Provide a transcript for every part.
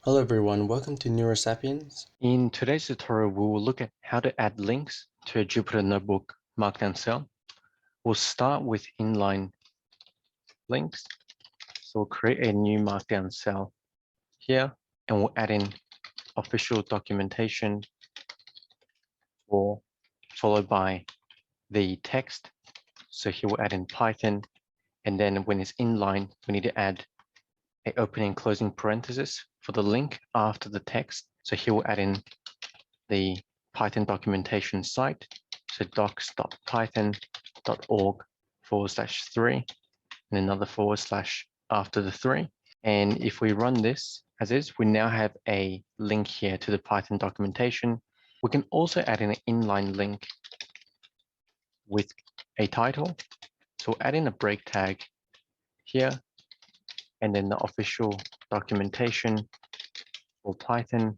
Hello everyone, welcome to Neurosapiens. In today's tutorial, we will look at how to add links to a Jupyter Notebook Markdown cell. We'll start with Inline Links. So we'll create a new Markdown cell here, and we'll add in official documentation followed by the text. So here we'll add in Python, and then when it's inline, we need to add an opening and closing parenthesis for the link after the text. So here we'll add in the Python documentation site. So docs.python.org/3 and another / after the 3. And if we run this as is, we now have a link here to the Python documentation. We can also add in an inline link with a title. So we'll add in a break tag here, and then the official documentation for Python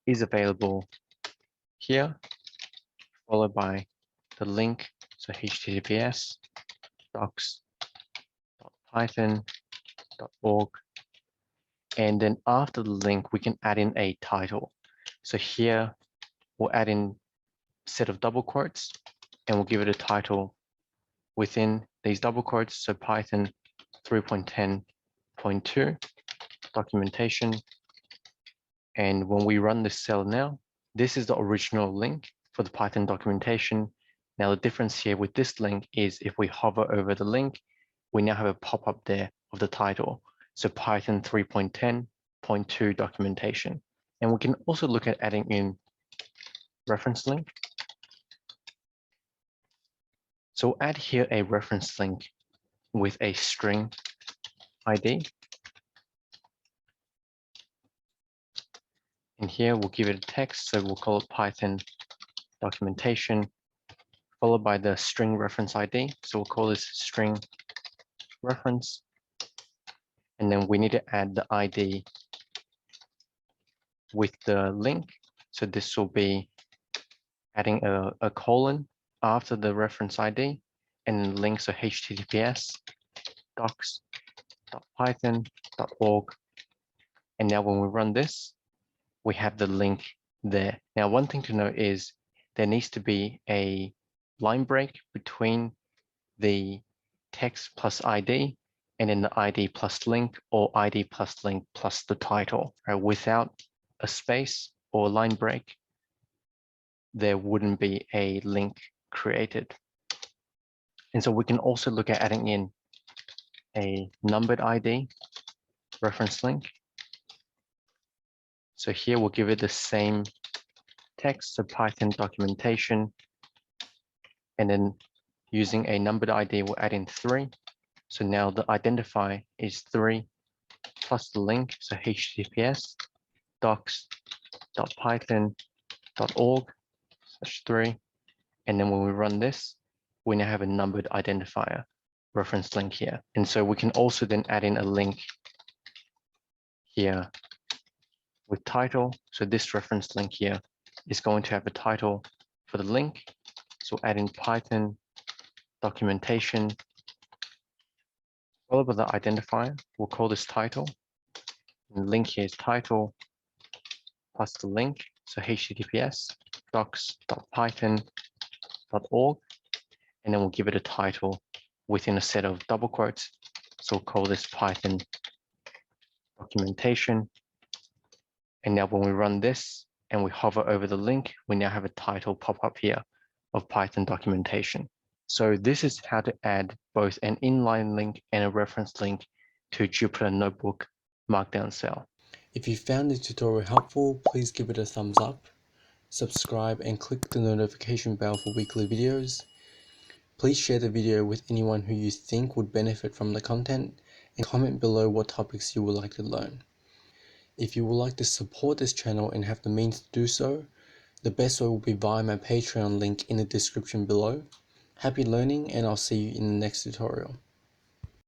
is available here, followed by the link, so https docs.python.org. And then after the link, we can add in a title. So here we'll add in a set of double quotes, and we'll give it a title within these double quotes. So Python 3.10.2 documentation. And when we run this cell now, this is the original link for the Python documentation. Now the difference here with this link is if we hover over the link, we now have a pop-up there of the title. So Python 3.10.2 documentation. And we can also look at adding in reference link. So we'll add here a reference link with a string ID. And here we'll give it a text, so we'll call it Python documentation, followed by the string reference ID. So we'll call this string reference. And then we need to add the ID with the link. So this will be adding a colon after the reference ID, and then link, so https docs.python.org. And now when we run this, we have the link there. Now, one thing to note is there needs to be a line break between the text plus ID and then the ID plus link, or ID plus link plus the title. Right? Without a space or line break, there wouldn't be a link created. And so we can also look at adding in a numbered ID reference link. So here we'll give it the same text, so Python documentation, and then using a numbered ID, we'll add in 3. So now the identifier is 3 plus the link, so https docs.python.org/3. And then when we run this, we now have a numbered identifier reference link here. And so we can also then add in a link here with title. So this reference link here is going to have a title for the link. So add in Python documentation, followed by the identifier. We'll call this title. And the link here is title plus the link. So https docs.python.org. And then we'll give it a title within a set of double quotes. So we'll call this Python documentation. And now when we run this and we hover over the link, we now have a title pop up here of Python documentation. So this is how to add both an inline link and a reference link to a Jupyter Notebook Markdown cell. If you found this tutorial helpful, please give it a thumbs up, subscribe and click the notification bell for weekly videos. Please share the video with anyone who you think would benefit from the content, and comment below what topics you would like to learn. If you would like to support this channel and have the means to do so, the best way will be via my Patreon link in the description below. Happy learning, and I'll see you in the next tutorial.